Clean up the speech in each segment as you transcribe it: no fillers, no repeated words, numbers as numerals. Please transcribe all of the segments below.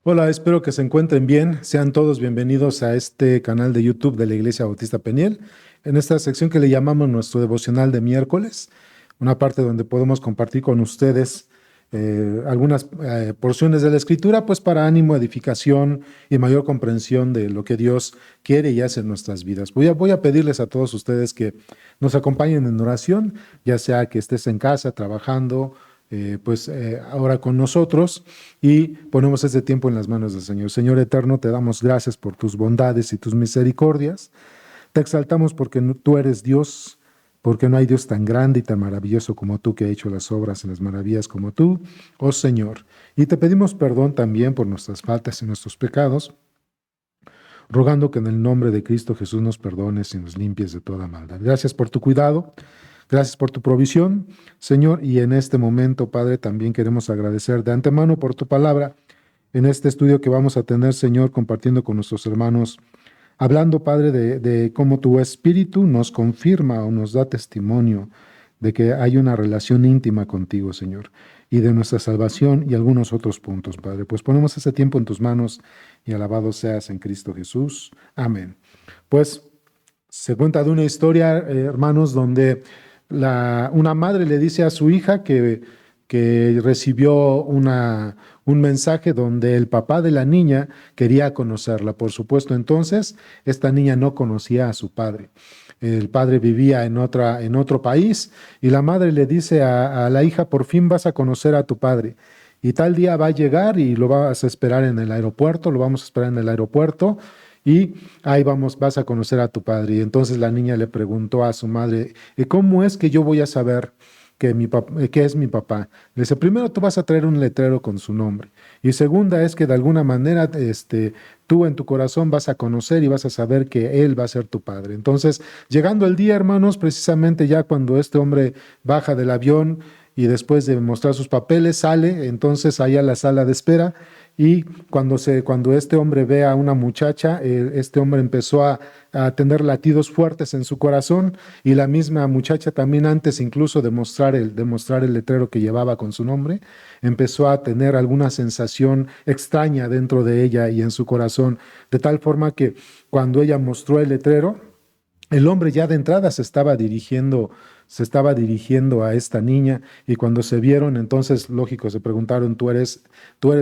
Hola, espero que se encuentren bien. Sean todos bienvenidos a este canal de YouTube de la Iglesia Bautista Peniel, en esta sección que le llamamos nuestro devocional de miércoles, una parte donde podemos compartir con ustedes algunas porciones de la Escritura, pues para ánimo, edificación y mayor comprensión de lo que Dios quiere y hace en nuestras vidas. Voy a pedirles a todos ustedes que nos acompañen en oración, ya sea que estés en casa trabajando, ahora con nosotros y ponemos este tiempo en las manos del Señor. Señor eterno, te damos gracias por tus bondades y tus misericordias. Te exaltamos porque tú eres Dios, porque no hay Dios tan grande y tan maravilloso como tú, que ha hecho las obras y las maravillas como tú, oh Señor. Y te pedimos perdón también por nuestras faltas y nuestros pecados, rogando que en el nombre de Cristo Jesús nos perdones y nos limpies de toda maldad. Gracias por tu cuidado. Gracias por tu provisión, Señor, y en este momento, Padre, también queremos agradecer de antemano por tu palabra en este estudio que vamos a tener, Señor, compartiendo con nuestros hermanos, hablando, Padre, de cómo tu Espíritu nos confirma o nos da testimonio de que hay una relación íntima contigo, Señor, y de nuestra salvación y algunos otros puntos, Padre. Pues ponemos ese tiempo en tus manos y alabado seas en Cristo Jesús. Amén. Pues se cuenta de una historia, hermanos, donde una madre le dice a su hija que recibió un mensaje donde el papá de la niña quería conocerla. Por supuesto, entonces, esta niña no conocía a su padre. El padre vivía en otro país y la madre le dice a la hija: por fin vas a conocer a tu padre. Y tal día va a llegar y lo vas a esperar en el aeropuerto, lo vamos a esperar en el aeropuerto. Y ahí vas a conocer a tu padre. Y entonces la niña le preguntó a su madre: ¿y cómo es que yo voy a saber que es mi papá? Le dice: primero tú vas a traer un letrero con su nombre. Y segunda es que de alguna manera tú en tu corazón vas a conocer y vas a saber que él va a ser tu padre. Entonces, llegando el día, hermanos, precisamente ya cuando este hombre baja del avión y después de mostrar sus papeles sale, entonces ahí a la sala de espera. Y cuando este hombre ve a una muchacha, este hombre empezó a tener latidos fuertes en su corazón, y la misma muchacha también, antes incluso de mostrar el letrero que llevaba con su nombre, empezó a tener alguna sensación extraña dentro de ella y en su corazón, de tal forma que cuando ella mostró el letrero, el hombre ya de entrada se estaba dirigiendo a esta niña, y cuando se vieron, entonces, lógico, se preguntaron: tú eres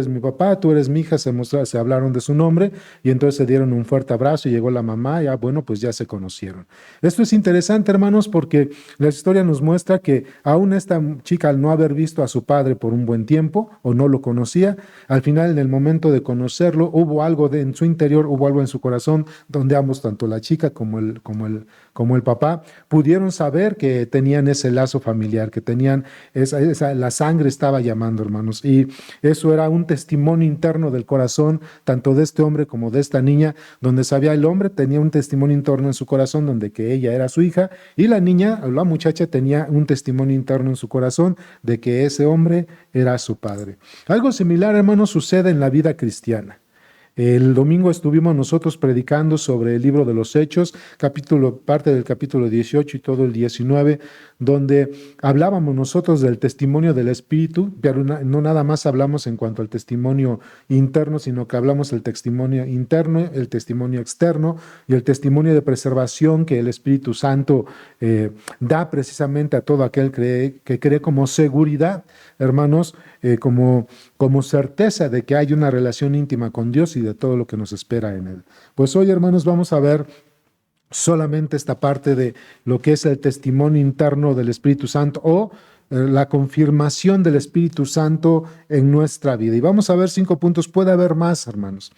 mi papá, tú eres mi hija. Se hablaron de su nombre y entonces se dieron un fuerte abrazo y llegó la mamá. Ya, bueno, pues ya se conocieron. Esto es interesante, hermanos, porque la historia nos muestra que aún esta chica, al no haber visto a su padre por un buen tiempo o no lo conocía, al final, en el momento de conocerlo, hubo algo en su interior, hubo algo en su corazón, donde ambos, tanto la chica como el papá, pudieron saber que tenían ese lazo familiar, que tenían la sangre estaba llamando, hermanos. Y eso era un testimonio interno del corazón, tanto de este hombre como de esta niña, donde sabía, el hombre tenía un testimonio interno en su corazón, donde que ella era su hija, y la niña, la muchacha, tenía un testimonio interno en su corazón de que ese hombre era su padre. Algo similar, hermanos, sucede en la vida cristiana. El domingo estuvimos nosotros predicando sobre el libro de los Hechos, parte del capítulo 18 y todo el 19, donde hablábamos nosotros del testimonio del Espíritu, pero no nada más hablamos en cuanto al testimonio interno, sino que hablamos del testimonio interno, el testimonio externo y el testimonio de preservación que el Espíritu Santo da precisamente a todo aquel que cree, como seguridad, hermanos, como certeza de que hay una relación íntima con Dios y de todo lo que nos espera en Él. Pues hoy, hermanos, vamos a ver solamente esta parte de lo que es el testimonio interno del Espíritu Santo, o la confirmación del Espíritu Santo en nuestra vida. Y vamos a ver 5 puntos. Puede haber más, hermanos,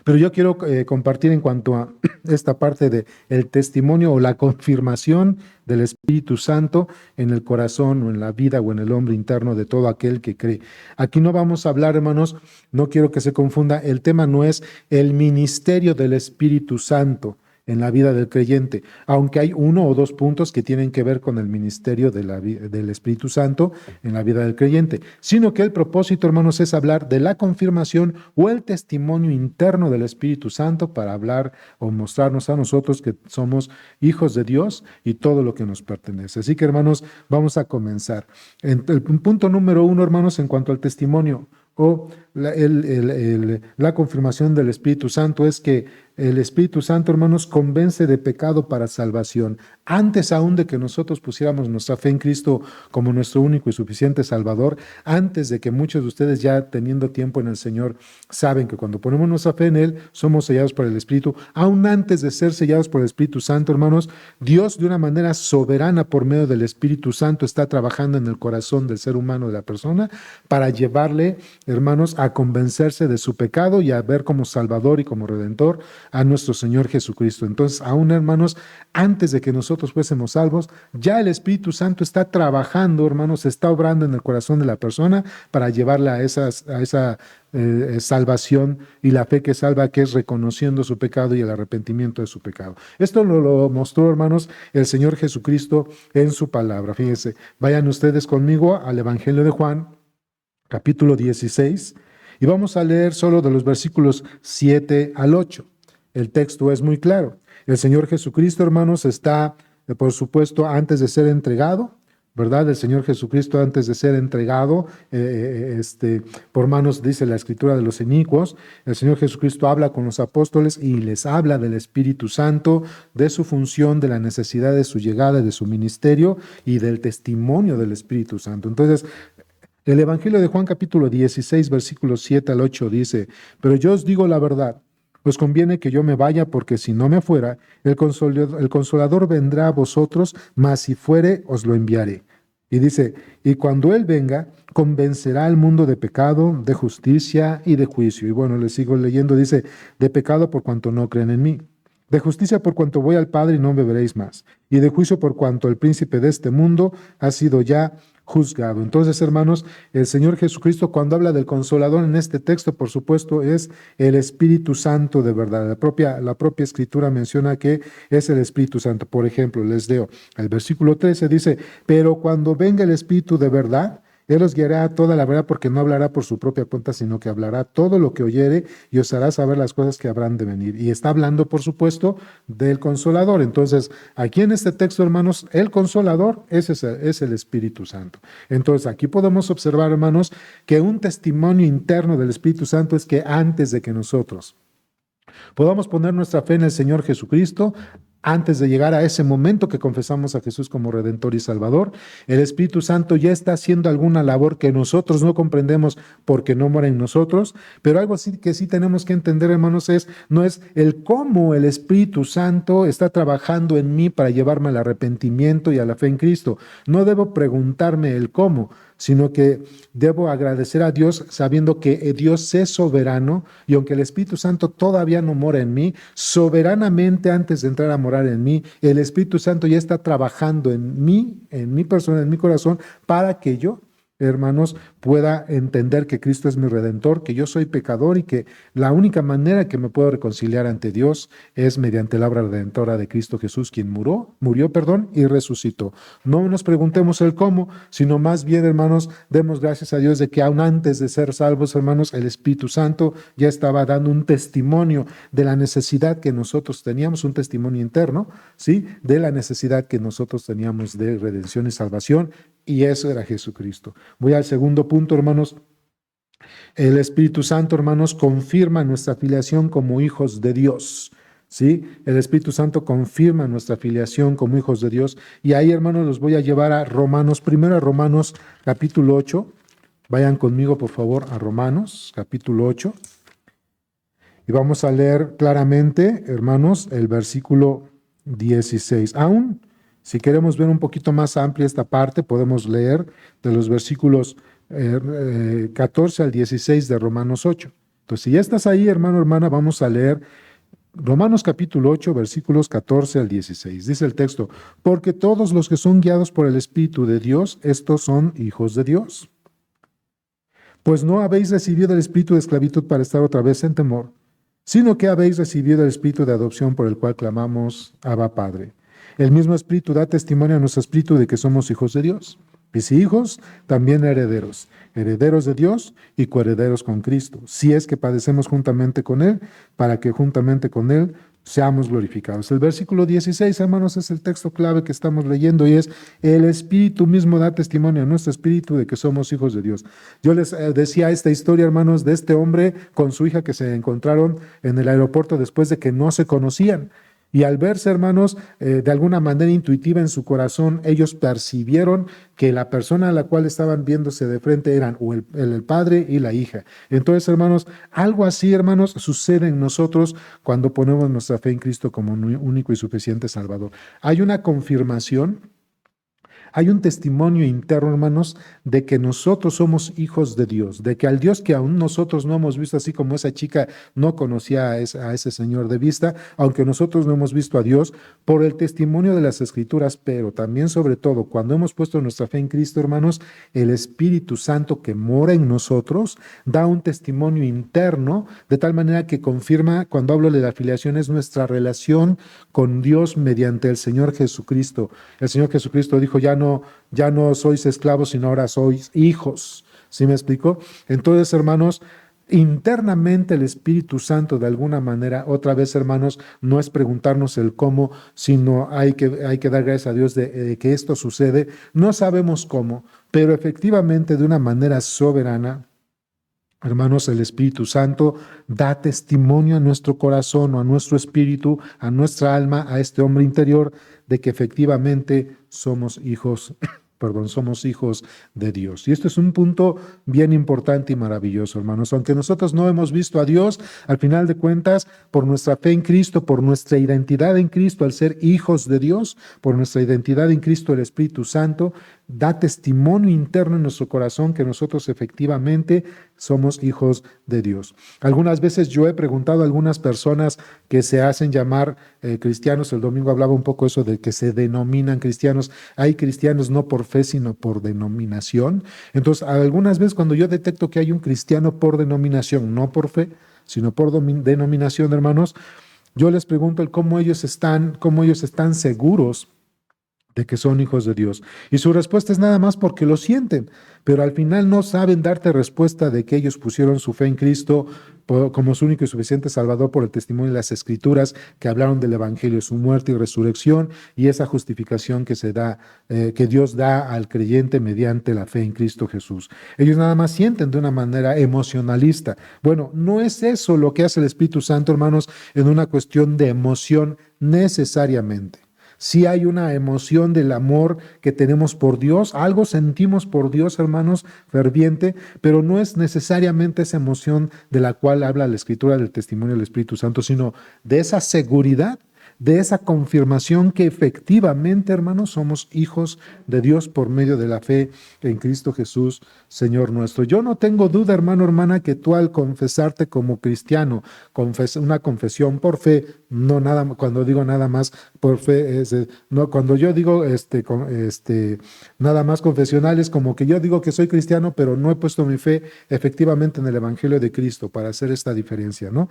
pero yo quiero compartir en cuanto a esta parte de el testimonio o la confirmación del Espíritu Santo en el corazón o en la vida o en el hombre interno de todo aquel que cree. Aquí no vamos a hablar, hermanos, no quiero que se confunda, el tema no es el ministerio del Espíritu Santo en la vida del creyente, aunque hay 1 o 2 puntos que tienen que ver con el ministerio del Espíritu Santo en la vida del creyente, sino que el propósito, hermanos, es hablar de la confirmación o el testimonio interno del Espíritu Santo para hablar o mostrarnos a nosotros que somos hijos de Dios y todo lo que nos pertenece. Así que, hermanos, vamos a comenzar. El punto número 1, hermanos, en cuanto al testimonio o la confirmación del Espíritu Santo es que el Espíritu Santo, hermanos, convence de pecado para salvación. Antes aún de que nosotros pusiéramos nuestra fe en Cristo como nuestro único y suficiente Salvador, antes de que muchos de ustedes ya teniendo tiempo en el Señor saben que cuando ponemos nuestra fe en Él, somos sellados por el Espíritu. Aún antes de ser sellados por el Espíritu Santo, hermanos, Dios de una manera soberana por medio del Espíritu Santo está trabajando en el corazón del ser humano, de la persona, para llevarle, hermanos, a convencerse de su pecado y a ver como Salvador y como Redentor a nuestro Señor Jesucristo. Entonces, aún hermanos, antes de que nosotros fuésemos salvos, ya el Espíritu Santo está trabajando, hermanos, está obrando en el corazón de la persona para llevarla a esa salvación y la fe que salva, que es reconociendo su pecado y el arrepentimiento de su pecado. Esto lo mostró, hermanos, el Señor Jesucristo en su palabra. Fíjense, vayan ustedes conmigo al Evangelio de Juan, capítulo 16, y vamos a leer solo de los versículos 7 al 8. El texto es muy claro. El Señor Jesucristo, hermanos, está, por supuesto, antes de ser entregado, ¿verdad? El Señor Jesucristo, antes de ser entregado por manos, dice la Escritura, de los inicuos, el Señor Jesucristo habla con los apóstoles y les habla del Espíritu Santo, de su función, de la necesidad de su llegada, de su ministerio y del testimonio del Espíritu Santo. Entonces, el Evangelio de Juan capítulo 16, versículos 7 al 8 dice: pero yo os digo la verdad, os conviene que yo me vaya, porque si no me fuera, el Consolador vendrá a vosotros, mas si fuere, os lo enviaré. Y dice, y cuando Él venga, convencerá al mundo de pecado, de justicia y de juicio. Y bueno, le sigo leyendo, dice, de pecado por cuanto no creen en mí, de justicia por cuanto voy al Padre y no me veréis más, y de juicio por cuanto el príncipe de este mundo ha sido ya juzgado. Entonces, hermanos, el Señor Jesucristo, cuando habla del Consolador en este texto, por supuesto, es el Espíritu Santo de verdad. La propia Escritura menciona que es el Espíritu Santo. Por ejemplo, les leo el versículo 13, dice, pero cuando venga el Espíritu de verdad, Él os guiará a toda la verdad, porque no hablará por su propia cuenta, sino que hablará todo lo que oyere y os hará saber las cosas que habrán de venir. Y está hablando, por supuesto, del Consolador. Entonces, aquí en este texto, hermanos, el Consolador es el Espíritu Santo. Entonces, aquí podemos observar, hermanos, que un testimonio interno del Espíritu Santo es que antes de que nosotros podamos poner nuestra fe en el Señor Jesucristo, antes de llegar a ese momento que confesamos a Jesús como Redentor y Salvador, el Espíritu Santo ya está haciendo alguna labor que nosotros no comprendemos porque no mora en nosotros, pero algo así que sí tenemos que entender, hermanos, no es el cómo el Espíritu Santo está trabajando en mí para llevarme al arrepentimiento y a la fe en Cristo. No debo preguntarme el cómo, sino que debo agradecer a Dios sabiendo que Dios es soberano, y aunque el Espíritu Santo todavía no mora en mí, soberanamente antes de entrar a morar en mí, el Espíritu Santo ya está trabajando en mí, en mi persona, en mi corazón, para que yo, hermanos, pueda entender que Cristo es mi Redentor, que yo soy pecador y que la única manera que me puedo reconciliar ante Dios es mediante la obra redentora de Cristo Jesús, quien murió, y resucitó. No nos preguntemos el cómo, sino más bien, hermanos, demos gracias a Dios de que aún antes de ser salvos, hermanos, el Espíritu Santo ya estaba dando un testimonio de la necesidad que nosotros teníamos, un testimonio interno, ¿sí?, de la necesidad que nosotros teníamos de redención y salvación, y eso era Jesucristo. Voy al segundo punto, hermanos. El Espíritu Santo, hermanos, confirma nuestra filiación como hijos de Dios. ¿Sí? El Espíritu Santo confirma nuestra filiación como hijos de Dios. Y ahí, hermanos, los voy a llevar a Romanos, primero a Romanos capítulo 8. Vayan conmigo, por favor, a Romanos capítulo 8. Y vamos a leer claramente, hermanos, el versículo 16. Aún, si queremos ver un poquito más amplia esta parte, podemos leer de los versículos 14 al 16 de Romanos 8. Entonces, si ya estás ahí, hermano, hermana, vamos a leer Romanos capítulo 8, versículos 14 al 16. Dice el texto, porque todos los que son guiados por el Espíritu de Dios, estos son hijos de Dios. Pues no habéis recibido el espíritu de esclavitud para estar otra vez en temor, sino que habéis recibido el espíritu de adopción por el cual clamamos, Abba Padre. El mismo Espíritu da testimonio a nuestro espíritu de que somos hijos de Dios. Y si hijos, también herederos, herederos de Dios y coherederos con Cristo, si es que padecemos juntamente con Él, para que juntamente con Él seamos glorificados. El versículo 16, hermanos, es el texto clave que estamos leyendo y es: el Espíritu mismo da testimonio a nuestro espíritu de que somos hijos de Dios. Yo les decía esta historia, hermanos, de este hombre con su hija que se encontraron en el aeropuerto después de que no se conocían. Y al verse, hermanos, de alguna manera intuitiva en su corazón, ellos percibieron que la persona a la cual estaban viéndose de frente eran el padre y la hija. Entonces, hermanos, algo así, hermanos, sucede en nosotros cuando ponemos nuestra fe en Cristo como único y suficiente Salvador. Hay una confirmación. Hay un testimonio interno, hermanos, de que nosotros somos hijos de Dios, de que al Dios que aún nosotros no hemos visto, así como esa chica no conocía a ese Señor de vista, aunque nosotros no hemos visto a Dios, por el testimonio de las Escrituras, pero también sobre todo cuando hemos puesto nuestra fe en Cristo, hermanos, el Espíritu Santo que mora en nosotros da un testimonio interno, de tal manera que confirma, cuando hablo de la filiación, es nuestra relación con Dios mediante el Señor Jesucristo. El Señor Jesucristo dijo: ya no sois esclavos, sino ahora sois hijos. ¿Sí me explico? Entonces, hermanos, internamente el Espíritu Santo, de alguna manera, otra vez, hermanos, no es preguntarnos el cómo, sino hay que dar gracias a Dios de que esto sucede. No sabemos cómo, pero efectivamente, de una manera soberana, hermanos, el Espíritu Santo da testimonio a nuestro corazón o a nuestro espíritu, a nuestra alma, a este hombre interior, de que efectivamente somos hijos, somos hijos de Dios. Y esto es un punto bien importante y maravilloso, hermanos. Aunque nosotros no hemos visto a Dios, al final de cuentas, por nuestra fe en Cristo, por nuestra identidad en Cristo, al ser hijos de Dios, por nuestra identidad en Cristo, el Espíritu Santo da testimonio interno en nuestro corazón que nosotros efectivamente somos hijos de Dios. Algunas veces yo he preguntado a algunas personas que se hacen llamar cristianos. El domingo hablaba un poco eso de que se denominan cristianos. Hay cristianos no por fe, sino por denominación. Entonces, algunas veces cuando yo detecto que hay un cristiano por denominación, no por fe, sino por denominación, hermanos, yo les pregunto cómo ellos están seguros de que son hijos de Dios. Y su respuesta es nada más porque lo sienten, pero al final no saben darte respuesta de que ellos pusieron su fe en Cristo como su único y suficiente Salvador por el testimonio de las Escrituras que hablaron del Evangelio, su muerte y resurrección, y esa justificación que se da, que Dios da al creyente mediante la fe en Cristo Jesús. Ellos nada más sienten de una manera emocionalista. Bueno, no es eso lo que hace el Espíritu Santo, hermanos, en una cuestión de emoción necesariamente. Sí hay una emoción del amor que tenemos por Dios, algo sentimos por Dios, hermanos, ferviente, pero no es necesariamente esa emoción de la cual habla la Escritura del testimonio del Espíritu Santo, sino de esa seguridad, de esa confirmación que efectivamente, hermanos, somos hijos de Dios por medio de la fe en Cristo Jesús, Señor nuestro. Yo no tengo duda, hermano, hermana, que tú al confesarte como cristiano, una confesión por fe, no nada, cuando digo nada más por fe, no, cuando yo digo nada más confesional, es como que yo digo que soy cristiano, pero no he puesto mi fe efectivamente en el Evangelio de Cristo para hacer esta diferencia, ¿no?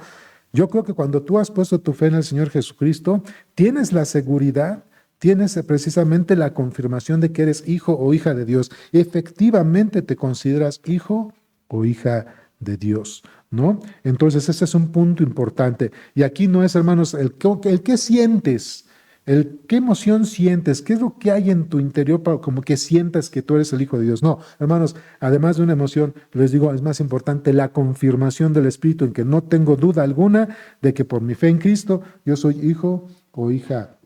Yo creo que cuando tú has puesto tu fe en el Señor Jesucristo, tienes la seguridad, tienes precisamente la confirmación de que eres hijo o hija de Dios. Efectivamente te consideras hijo o hija de Dios, ¿no? Entonces ese es un punto importante. Y aquí no es, hermanos, el qué sientes, qué emoción sientes, qué es lo que hay en tu interior para como que sientas que tú eres el Hijo de Dios. No, hermanos, además de una emoción, les digo, es más importante la confirmación del Espíritu, en que no tengo duda alguna de que por mi fe en Cristo yo soy hijo o hija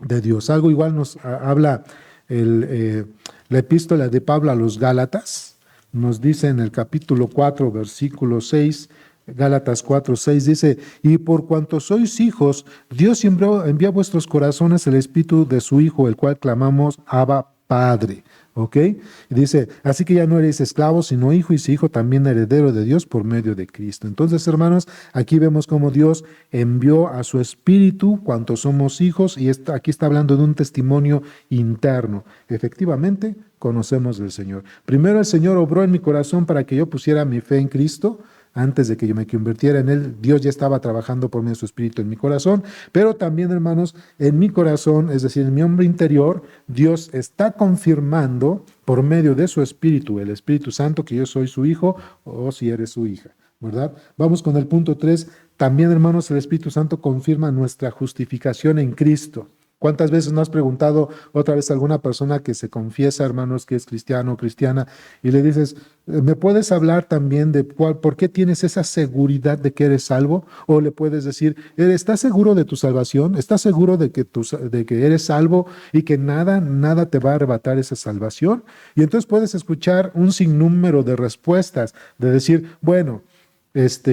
de Dios. Algo igual nos habla la epístola de Pablo a los Gálatas. Nos dice en el capítulo 4, versículo 6, Gálatas 4, 6 dice: y por cuanto sois hijos, Dios envió a vuestros corazones el Espíritu de su Hijo, el cual clamamos Abba Padre. ¿Ok? Y dice: así que ya no eres esclavo, sino hijo, y si hijo, también heredero de Dios por medio de Cristo. Entonces, hermanos, aquí vemos cómo Dios envió a su Espíritu cuando somos hijos, y aquí está hablando de un testimonio interno. Efectivamente, conocemos del Señor. Primero el Señor obró en mi corazón para que yo pusiera mi fe en Cristo. Antes de que yo me convirtiera en Él, Dios ya estaba trabajando por medio de su Espíritu en mi corazón, pero también, hermanos, en mi corazón, es decir, en mi hombre interior, Dios está confirmando por medio de su Espíritu, el Espíritu Santo, que yo soy su hijo o si eres su hija, ¿verdad? Vamos con el punto 3, también, hermanos, el Espíritu Santo confirma nuestra justificación en Cristo. ¿Cuántas veces no has preguntado otra vez a alguna persona que se confiesa, hermanos, que es cristiano o cristiana, y le dices, ¿me puedes hablar también de por qué tienes esa seguridad de que eres salvo? O le puedes decir, ¿estás seguro de tu salvación? ¿Estás seguro de que eres salvo y que nada te va a arrebatar esa salvación? Y entonces puedes escuchar un sinnúmero de respuestas, de decir, bueno,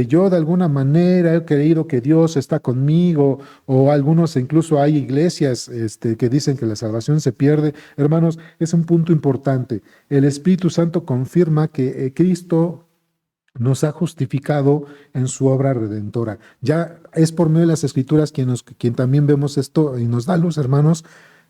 yo de alguna manera he creído que Dios está conmigo, o algunos, incluso hay iglesias que dicen que la salvación se pierde. Hermanos, es un punto importante. El Espíritu Santo confirma que Cristo nos ha justificado en su obra redentora. Ya es por medio de las Escrituras quien también vemos esto y nos da luz, hermanos.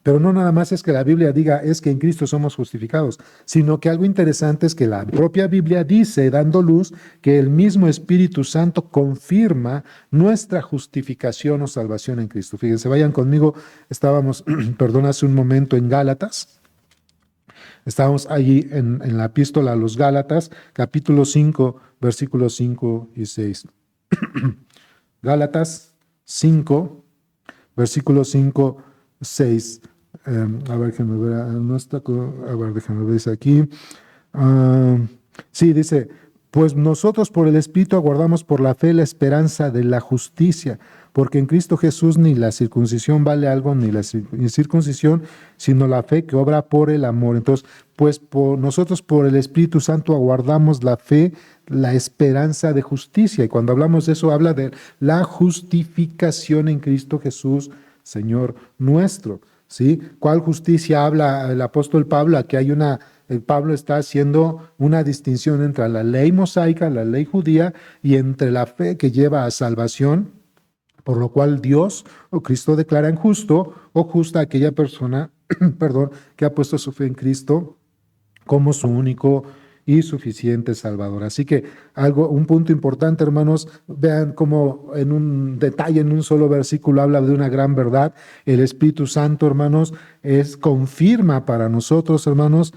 Pero no nada más es que la Biblia diga es que en Cristo somos justificados, sino que algo interesante es que la propia Biblia dice, dando luz, que el mismo Espíritu Santo confirma nuestra justificación o salvación en Cristo. Fíjense, vayan conmigo, estábamos, perdón, hace un momento en Gálatas, estábamos allí en la epístola a los Gálatas, capítulo 5, versículos 5 y 6. Gálatas 5, versículos 5, 6. A ver, déjenme ver, no está, a ver, déjenme ver, dice aquí. Sí, dice, pues nosotros por el Espíritu aguardamos por la fe la esperanza de la justicia, porque en Cristo Jesús ni la circuncisión vale algo, ni la incircuncisión, sino la fe que obra por el amor. Entonces, pues nosotros por el Espíritu Santo aguardamos la fe, la esperanza de justicia. Y cuando hablamos de eso, habla de la justificación en Cristo Jesús, Señor nuestro, ¿sí? ¿Cuál justicia habla el apóstol Pablo? Aquí hay Pablo está haciendo una distinción entre la ley mosaica, la ley judía, y entre la fe que lleva a salvación, por lo cual Dios o Cristo declara injusto o justa a aquella persona, perdón, que ha puesto su fe en Cristo como su único y suficiente Salvador. Así que un punto importante, hermanos, vean cómo en un detalle, en un solo versículo, habla de una gran verdad. El Espíritu Santo, hermanos, confirma para nosotros, hermanos,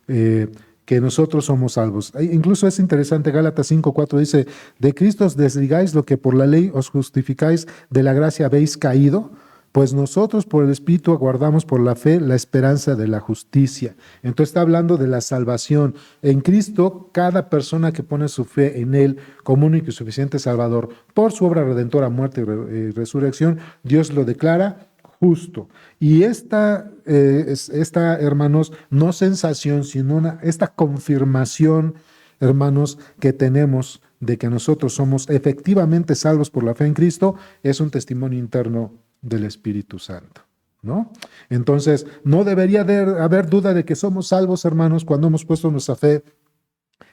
que nosotros somos salvos. Incluso es interesante, Gálatas 5:4 dice, de Cristo os desligáis lo que por la ley os justificáis, de la gracia habéis caído. Pues nosotros por el Espíritu aguardamos por la fe la esperanza de la justicia. Entonces está hablando de la salvación. En Cristo, cada persona que pone su fe en Él como único y suficiente Salvador, por su obra redentora, muerte y resurrección, Dios lo declara justo. Y esta, hermanos, no sensación, sino esta confirmación, hermanos, que tenemos de que nosotros somos efectivamente salvos por la fe en Cristo, es un testimonio interno del Espíritu Santo, ¿no? Entonces, no debería haber duda de que somos salvos, hermanos, cuando hemos puesto nuestra fe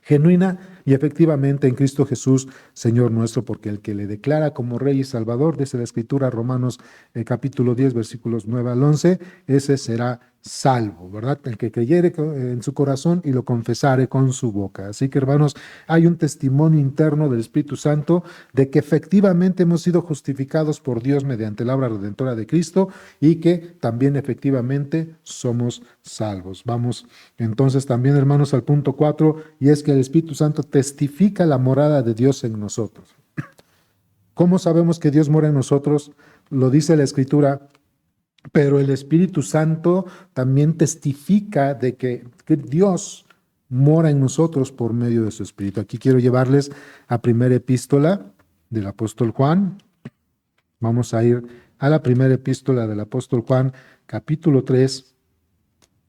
genuina y efectivamente en Cristo Jesús, Señor nuestro, porque el que le declara como Rey y Salvador, dice la Escritura, Romanos capítulo 10, versículos 9 al 11, ese será salvo, ¿verdad? El que creyere en su corazón y lo confesare con su boca. Así que, hermanos, hay un testimonio interno del Espíritu Santo de que efectivamente hemos sido justificados por Dios mediante la obra redentora de Cristo y que también efectivamente somos salvos. Vamos entonces también, hermanos, al punto 4, y es que el Espíritu Santo testifica la morada de Dios en nosotros. ¿Cómo sabemos que Dios mora en nosotros? Lo dice la Escritura. Pero el Espíritu Santo también testifica de que Dios mora en nosotros por medio de su Espíritu. Aquí quiero llevarles a primera epístola del apóstol Juan. Vamos a ir a la primera epístola del apóstol Juan, capítulo 3,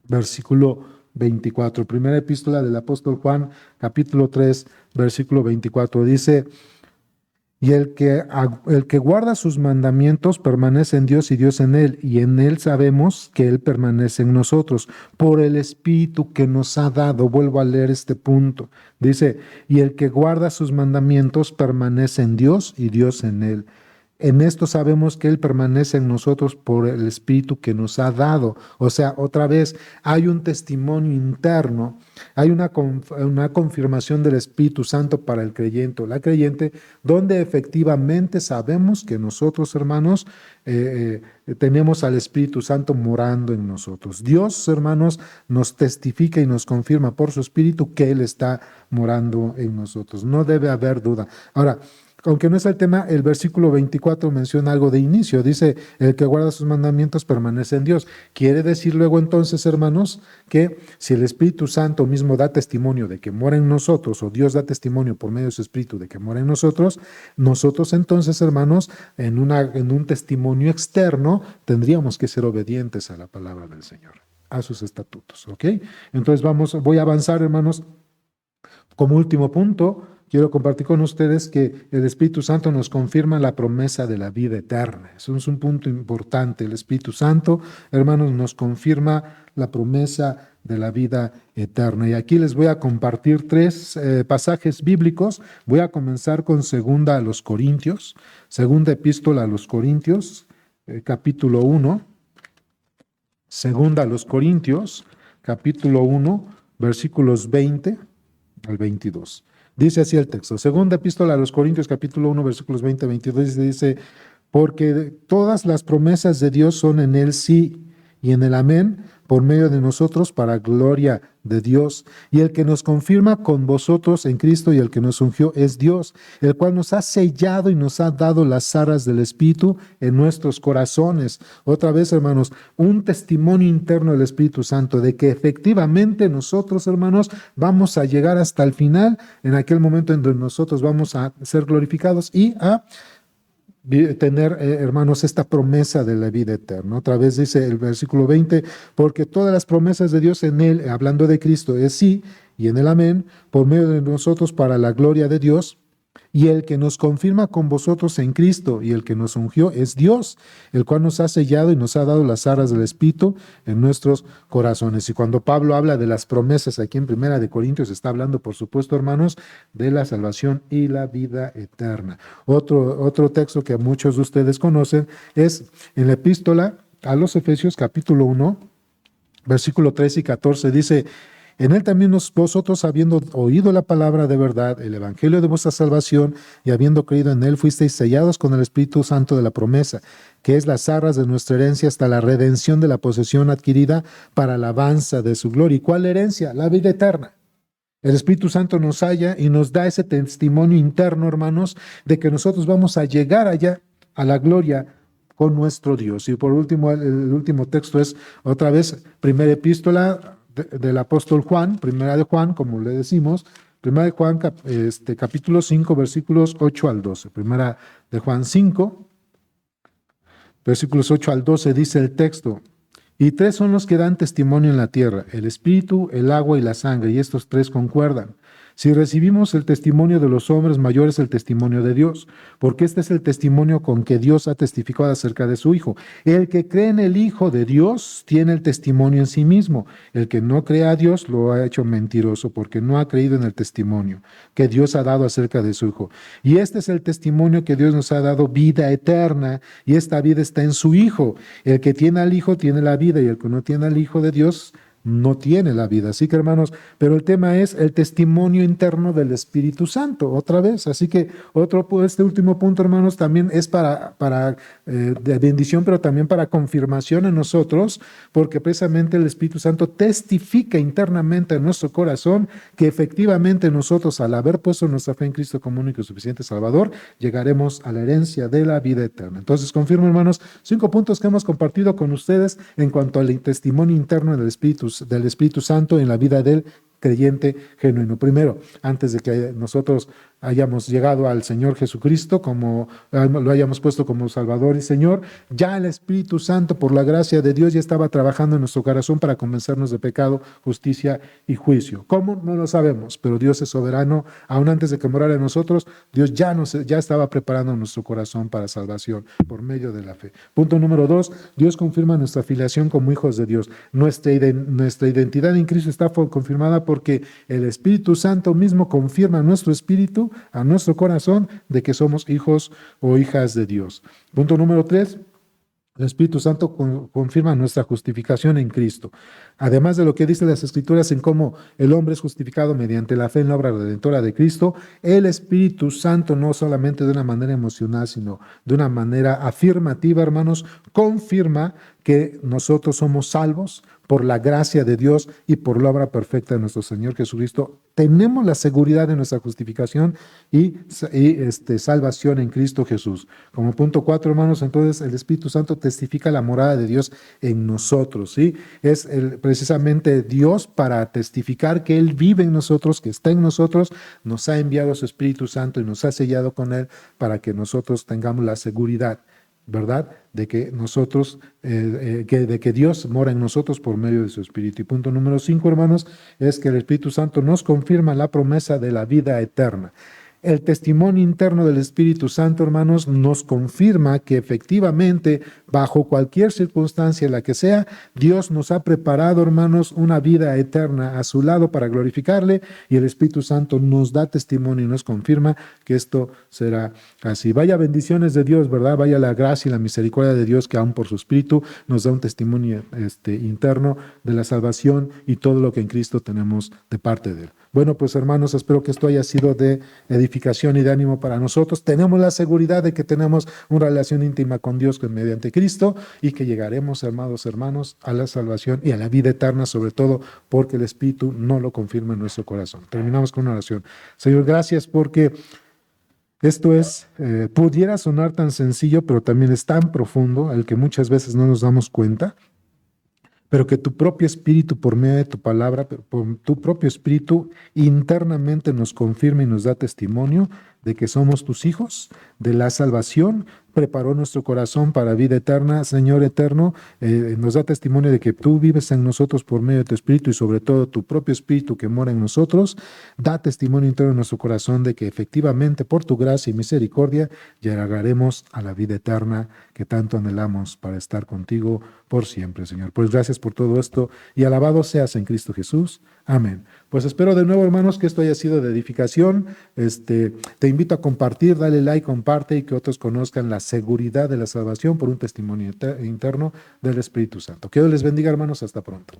versículo 24. Primera epístola del apóstol Juan, capítulo 3, versículo 24. Dice: y el que guarda sus mandamientos permanece en Dios y Dios en él, y en él sabemos que él permanece en nosotros, por el Espíritu que nos ha dado. Vuelvo a leer este punto. Dice, y el que guarda sus mandamientos permanece en Dios y Dios en él. En esto sabemos que Él permanece en nosotros por el Espíritu que nos ha dado. O sea, otra vez, hay un testimonio interno, hay una confirmación del Espíritu Santo para el creyente o la creyente, donde efectivamente sabemos que nosotros, hermanos, tenemos al Espíritu Santo morando en nosotros. Dios, hermanos, nos testifica y nos confirma por su Espíritu que Él está morando en nosotros. No debe haber duda. Ahora, aunque no es el tema, el versículo 24 menciona algo de inicio. Dice, el que guarda sus mandamientos permanece en Dios. Quiere decir luego entonces, hermanos, que si el Espíritu Santo mismo da testimonio de que mora en nosotros, o Dios da testimonio por medio de su Espíritu de que mora en nosotros, nosotros entonces, hermanos, en un testimonio externo, tendríamos que ser obedientes a la palabra del Señor, a sus estatutos, ¿ok? Entonces voy a avanzar, hermanos. Como último punto, quiero compartir con ustedes que el Espíritu Santo nos confirma la promesa de la vida eterna. Eso es un punto importante. El Espíritu Santo, hermanos, nos confirma la promesa de la vida eterna. Y aquí les voy a compartir tres pasajes bíblicos. Voy a comenzar con segunda a los Corintios, segunda epístola a los Corintios, capítulo 1. Segunda a los Corintios, capítulo 1, versículos 20 al 22. Dice así el texto. Segunda epístola a los Corintios, capítulo 1, versículos 20 al 22, dice, porque todas las promesas de Dios son en el sí y en el amén, por medio de nosotros, para gloria de Dios. Y el que nos confirma con vosotros en Cristo y el que nos ungió es Dios, el cual nos ha sellado y nos ha dado las arras del Espíritu en nuestros corazones. Otra vez, hermanos, un testimonio interno del Espíritu Santo de que efectivamente nosotros, hermanos, vamos a llegar hasta el final, en aquel momento en donde nosotros vamos a ser glorificados y a tener, hermanos, esta promesa de la vida eterna. Otra vez dice el versículo 20, porque todas las promesas de Dios en él, hablando de Cristo, es sí, y en el amén, por medio de nosotros para la gloria de Dios. Y el que nos confirma con vosotros en Cristo y el que nos ungió es Dios, el cual nos ha sellado y nos ha dado las arras del Espíritu en nuestros corazones. Y cuando Pablo habla de las promesas aquí en Primera de Corintios, está hablando, por supuesto, hermanos, de la salvación y la vida eterna. Otro texto que muchos de ustedes conocen es en la epístola a los Efesios, capítulo 1, versículo 13 y 14, dice, en él también vosotros, habiendo oído la palabra de verdad, el evangelio de vuestra salvación, y habiendo creído en él, fuisteis sellados con el Espíritu Santo de la promesa, que es las arras de nuestra herencia hasta la redención de la posesión adquirida para alabanza de su gloria. ¿Y cuál herencia? La vida eterna. El Espíritu Santo nos halla y nos da ese testimonio interno, hermanos, de que nosotros vamos a llegar allá a la gloria con nuestro Dios. Y por último, el último texto es otra vez, primera epístola del apóstol Juan, primera de Juan, como le decimos, primera de Juan, capítulo 5, versículos 8 al 12. Primera de Juan 5, versículos 8 al 12, dice el texto, y tres son los que dan testimonio en la tierra, el espíritu, el agua y la sangre, y estos tres concuerdan. Si recibimos el testimonio de los hombres, mayor es el testimonio de Dios, porque este es el testimonio con que Dios ha testificado acerca de su Hijo. El que cree en el Hijo de Dios tiene el testimonio en sí mismo. El que no cree a Dios lo ha hecho mentiroso, porque no ha creído en el testimonio que Dios ha dado acerca de su Hijo. Y este es el testimonio que Dios nos ha dado, vida eterna, y esta vida está en su Hijo. El que tiene al Hijo tiene la vida, y el que no tiene al Hijo de Dios no tiene la vida. Así que, hermanos, pero el tema es el testimonio interno del Espíritu Santo, otra vez. Así que este último punto, hermanos, también es para de bendición, pero también para confirmación en nosotros, porque precisamente el Espíritu Santo testifica internamente en nuestro corazón que efectivamente nosotros, al haber puesto nuestra fe en Cristo como único y suficiente Salvador, llegaremos a la herencia de la vida eterna. Entonces, confirmo, hermanos, 5 puntos que hemos compartido con ustedes en cuanto al testimonio interno del Espíritu Santo en la vida del creyente genuino. Primero, antes de que nosotros hayamos llegado al Señor Jesucristo, como lo hayamos puesto como Salvador y Señor, ya el Espíritu Santo, por la gracia de Dios, ya estaba trabajando en nuestro corazón para convencernos de pecado, justicia y juicio. ¿Cómo? No lo sabemos, pero Dios es soberano. Aún antes de que morara en nosotros, Dios ya estaba preparando nuestro corazón para salvación por medio de la fe. Punto número 2, Dios confirma nuestra filiación como hijos de Dios. Nuestra identidad en Cristo está confirmada porque el Espíritu Santo mismo confirma a nuestro espíritu, a nuestro corazón, de que somos hijos o hijas de Dios. Punto número 3, el Espíritu Santo confirma nuestra justificación en Cristo. Además de lo que dicen las Escrituras en cómo el hombre es justificado mediante la fe en la obra redentora de Cristo, el Espíritu Santo, no solamente de una manera emocional, sino de una manera afirmativa, hermanos, confirma que nosotros somos salvos por la gracia de Dios y por la obra perfecta de nuestro Señor Jesucristo, tenemos la seguridad de nuestra justificación y salvación en Cristo Jesús. Como punto 4, hermanos, entonces el Espíritu Santo testifica la morada de Dios en nosotros, ¿sí? Es precisamente Dios para testificar que Él vive en nosotros, que está en nosotros, nos ha enviado a su Espíritu Santo y nos ha sellado con Él para que nosotros tengamos la seguridad, ¿verdad? De que nosotros, de que Dios mora en nosotros por medio de su Espíritu. Y punto número 5, hermanos, es que el Espíritu Santo nos confirma la promesa de la vida eterna. El testimonio interno del Espíritu Santo, hermanos, nos confirma que efectivamente, bajo cualquier circunstancia en la que sea, Dios nos ha preparado, hermanos, una vida eterna a su lado para glorificarle, y el Espíritu Santo nos da testimonio y nos confirma que esto será así. Vaya bendiciones de Dios, ¿verdad? Vaya la gracia y la misericordia de Dios que aún por su Espíritu nos da un testimonio interno de la salvación y todo lo que en Cristo tenemos de parte de Él. Bueno, pues hermanos, espero que esto haya sido de edificación y de ánimo para nosotros. Tenemos la seguridad de que tenemos una relación íntima con Dios mediante Cristo y que llegaremos, amados hermanos, a la salvación y a la vida eterna, sobre todo porque el Espíritu no lo confirma en nuestro corazón. Terminamos con una oración. Señor, gracias porque esto pudiera sonar tan sencillo, pero también es tan profundo, el que muchas veces no nos damos cuenta. Pero que tu propio Espíritu, por medio de tu palabra, por tu propio Espíritu, internamente nos confirma y nos da testimonio de que somos tus hijos, de la salvación, preparó nuestro corazón para vida eterna. Señor eterno, nos da testimonio de que tú vives en nosotros por medio de tu Espíritu y sobre todo tu propio Espíritu que mora en nosotros, da testimonio interno en nuestro corazón de que efectivamente por tu gracia y misericordia llegaremos a la vida eterna que tanto anhelamos para estar contigo por siempre, Señor. Pues gracias por todo esto y alabado seas en Cristo Jesús. Amén. Pues espero de nuevo, hermanos, que esto haya sido de edificación. Te invito a compartir, dale like, comparte y que otros conozcan la seguridad de la salvación por un testimonio interno del Espíritu Santo. Que Dios les bendiga, hermanos. Hasta pronto.